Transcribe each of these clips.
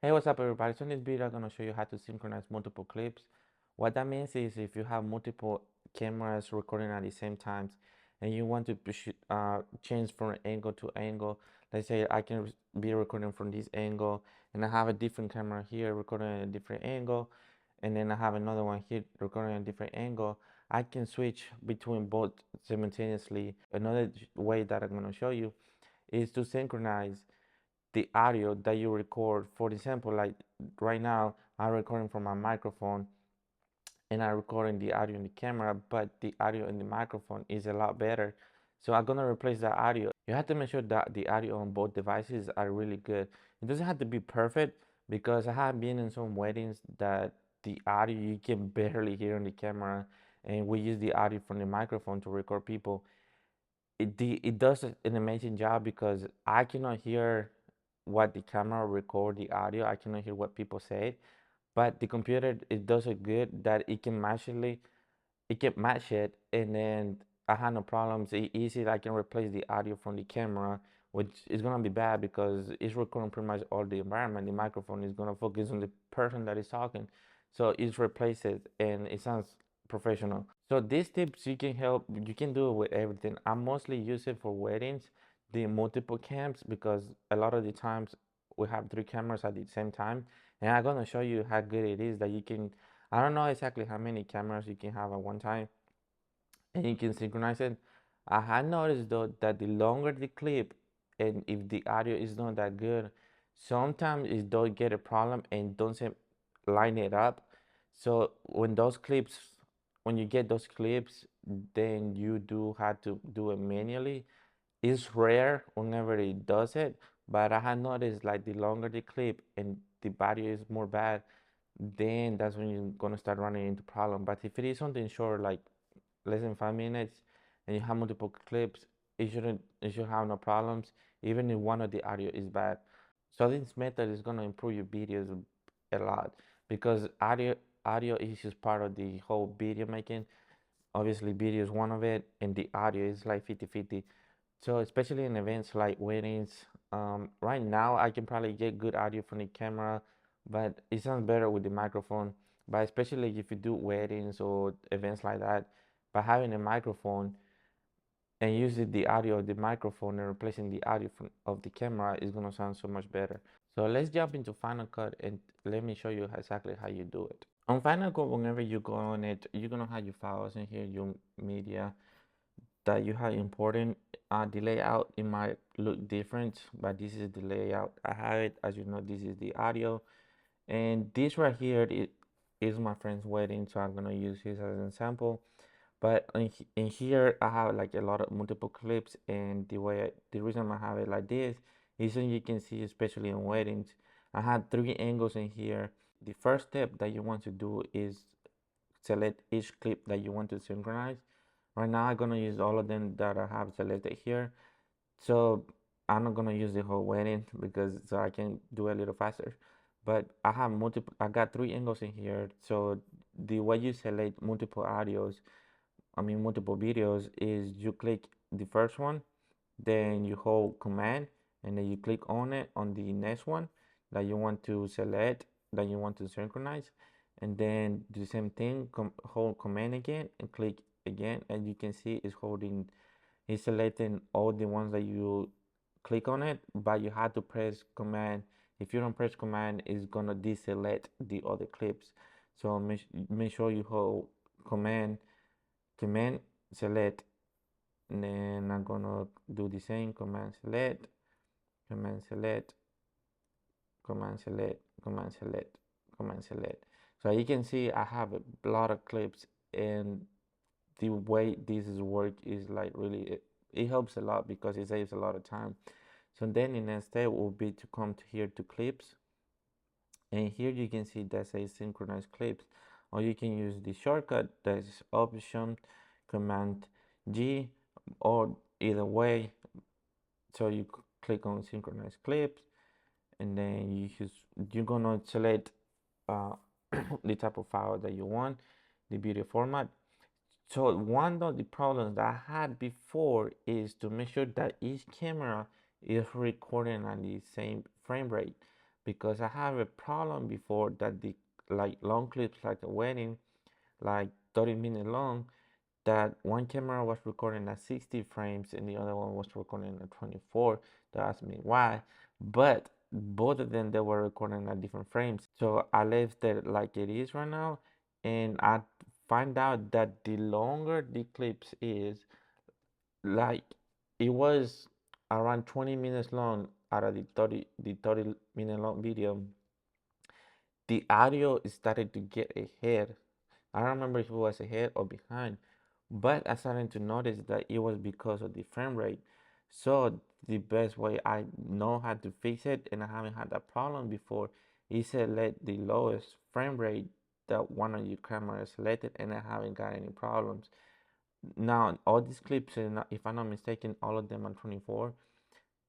Hey, what's up everybody? So in this video, I'm going to show you how to synchronize multiple clips. What that means is if you have multiple cameras recording at the same time and you want to change from angle to angle, let's say I can be recording from this angle and I have a different camera here recording at a different angle, and then I have another one here recording at a different angle. I can switch between both simultaneously. Another way that I'm going to show you is to synchronize the audio that you record. For example, like right now, I'm recording from my microphone and I'm recording the audio in the camera, but the audio in the microphone is a lot better. So I'm gonna replace the audio. You have to make sure that the audio on both devices are really good. It doesn't have to be perfect because I have been in some weddings that the audio you can barely hear on the camera, and we use the audio from the microphone to record people. It does an amazing job because I cannot hear what the camera record the audio. I cannot hear what people say, but the computer it does it good that it can match it, and then I have no problems. Easy, I can replace the audio from the camera, which is gonna be bad because it's recording pretty much all the environment. The microphone is gonna focus on the person that is talking, so it's replace it and it sounds professional. So these tips you can do it with everything. I mostly use it for weddings, the multiple cams, because a lot of the times we have three cameras at the same time, and I'm gonna show you how good it is that you can. I don't know exactly how many cameras you can have at one time, and you can synchronize it. I had noticed though that the longer the clip, and if the audio is not that good, sometimes it does get a problem and doesn't line it up. So when you get those clips, then you do have to do it manually. It's rare whenever it does it, but I had noticed like the longer the clip and the audio is more bad, then that's when you're gonna start running into problem. But if it is something short, like less than 5 minutes, and you have multiple clips, it should have no problems, even if one of the audio is bad. So this method is gonna improve your videos a lot because audio is just part of the whole video making. Obviously, video is one of it, and the audio is like 50-50. So especially in events like weddings, right now I can probably get good audio from the camera, but it sounds better with the microphone. But especially if you do weddings or events like that, by having a microphone and using the audio of the microphone and replacing the audio of the camera is gonna sound so much better. So let's jump into Final Cut and let me show you exactly how you do it. On Final Cut, whenever you go on it, you're gonna have your files in here, your media that you have important. The layout it might look different, but this is the layout I have it. As you know, this is the audio, and this right here it is my friend's wedding, so I'm gonna use his as an example. But in here I have like a lot of multiple clips, and the reason I have it like this is so you can see, especially in weddings, I had three angles in here. The first step that you want to do is select each clip that you want to synchronize. Right now I'm gonna use all of them that I have selected here. So I'm not gonna use the whole wedding because so I can do a little faster. But I got three angles in here. So the way you select multiple videos is you click the first one, then you hold command, and then you click on it on the next one that you want to select, that you want to synchronize, and then do the same thing, hold command again and click again, and you can see it's selecting all the ones that you click on it, but you have to press command. If you don't press command, it's gonna deselect the other clips. So make sure you hold command, command select, and then I'm gonna do the same, command select, command select, command select, command select, command select. So you can see I have a lot of clips, and the way this is work is like really it helps a lot because it saves a lot of time. So then the next step will be to come to here to clips, and here you can see that says synchronize clips, or you can use the shortcut that's option command G, or either way. So you click on synchronize clips, and then you're gonna select uh, the type of file that you want, the video format. So one of the problems that I had before is to make sure that each camera is recording at the same frame rate, because I have a problem before that the like long clips like a wedding, like 30-minute long, that one camera was recording at 60 frames and the other one was recording at 24. They asked me why, but both of them they were recording at different frames. So I left it like it is right now, and I find out that the longer the clips is, like it was around 20 minutes long out of the 30-minute long video, the audio started to get ahead. I don't remember if it was ahead or behind, but I started to notice that it was because of the frame rate. So the best way I know how to fix it, and I haven't had that problem before, is select the lowest frame rate that one of your cameras selected, and I haven't got any problems. Now all these clips, if I'm not mistaken, all of them are 24.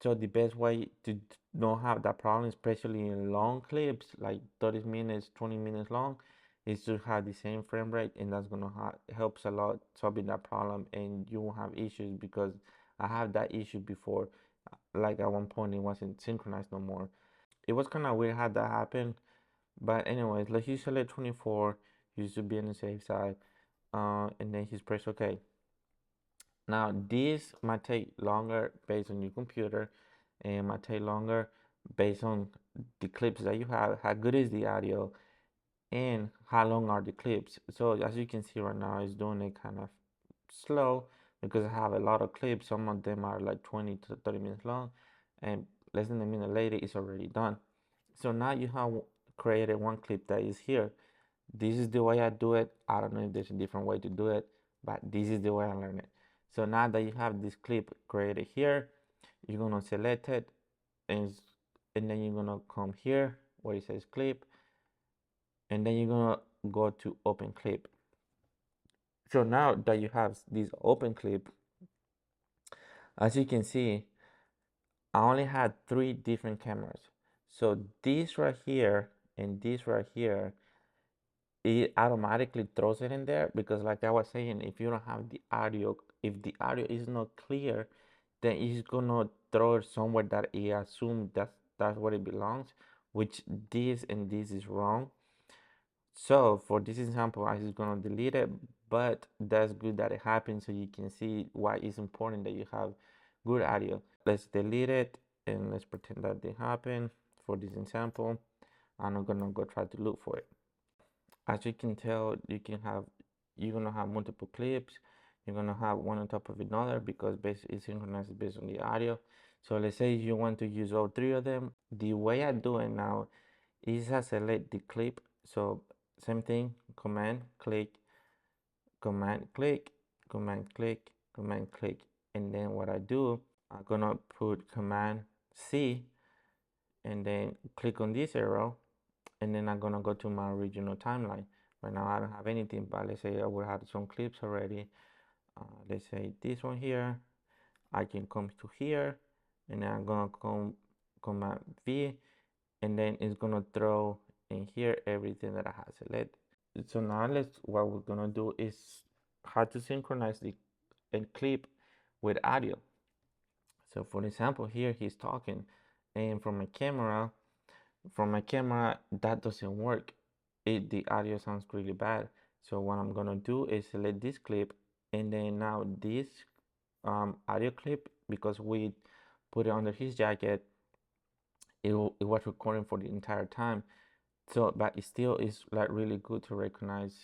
So the best way to not have that problem, especially in long clips, like 30 minutes, 20 minutes long, is to have the same frame rate, and that's gonna helps a lot solving that problem, and you won't have issues because I have that issue before. Like at one point, it wasn't synchronized no more. It was kind of weird how that happened, but anyways, let's use select 24. You should be on the safe side, and then he's press OK. Now this might take longer based on your computer, and might take longer based on the clips that you have, how good is the audio, and how long are the clips. So as you can see right now, it's doing it kind of slow because I have a lot of clips. Some of them are like 20 to 30 minutes long, and less than a minute later it's already done. So now you have created one clip that is here. This is the way I do it. I don't know if there's a different way to do it, but this is the way I learned it. So now that you have this clip created here, you're gonna select it, and, and then you're gonna come here where it says clip, and then you're gonna go to open clip. So now that you have this open clip, as you can see, I only had 3 different cameras. So this right here and this right here, it automatically throws it in there because like I was saying, if you don't have the audio, if the audio is not clear, then it's gonna throw it somewhere that it assumes that's where it belongs, which this and this is wrong. So for this example, I'm just gonna delete it, but that's good that it happened so you can see why it's important that you have good audio. Let's delete it and let's pretend that didn't happen for this example. I'm not gonna go try to look for it. As you can tell, you're gonna have multiple clips. You're gonna have one on top of another because it's synchronized based on the audio. So let's say you want to use all 3 of them. The way I do it now is I select the clip. So same thing, command click, command click, command click, command click, and then what I do, I'm gonna put command C and then click on this arrow, and then I'm gonna go to my original timeline. Right now I don't have anything, but let's say I will have some clips already. Let's say this one here. I can come to here, and then I'm gonna come command V, and then it's gonna throw in here everything that I have selected. So now what we're gonna do is how to synchronize the clip with audio. So for example, here he's talking, and from my camera that doesn't work. The audio sounds really bad. So what I'm gonna do is select this clip, and then now this audio clip, because we put it under his jacket, it was recording for the entire time. So but it still is like really good to recognize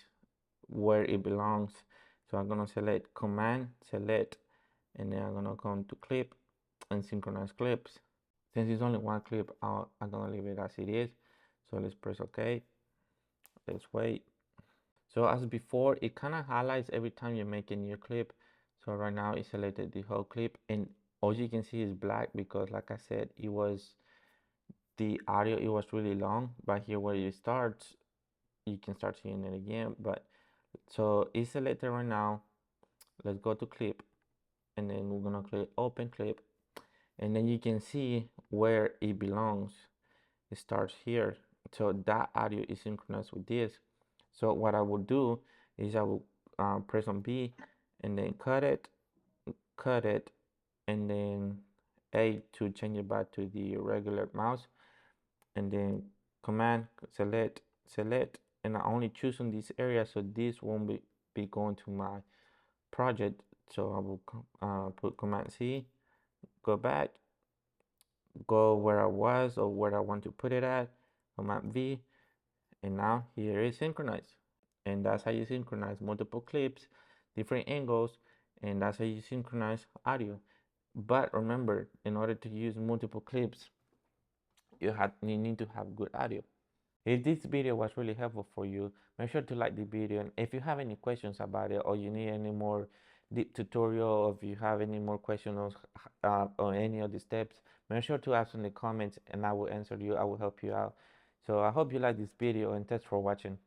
where it belongs. So I'm gonna select command select, and then I'm gonna come to clip and synchronize clips. Since it's only one clip, I'm gonna leave it as it is. So let's press OK. Let's wait. So as before, it kind of highlights every time you make a new clip. So right now it selected the whole clip, and all you can see is black because like I said, the audio, it was really long, but here where it starts, you can start seeing it again. But so it's selected right now. Let's go to clip, and then we're gonna click open clip, and then you can see where it belongs. It starts here. So that audio is synchronized with this. So what I will do is I will press on B and then cut it, and then A to change it back to the regular mouse. and then command select, and I only choose on this area, so this won't be going to my project. So I will put command C, go back, go where I was or where I want to put it at, command V, and now here is synchronized. And that's how you synchronize multiple clips, different angles, and that's how you synchronize audio. But remember, in order to use multiple clips, you need to have good audio. If this video was really helpful for you, make sure to like the video. And if you have any questions about it, or you need any more deep tutorial, or if you have any more questions on any of the steps, make sure to ask in the comments and I will answer you. I will help you out. So I hope you like this video, and thanks for watching.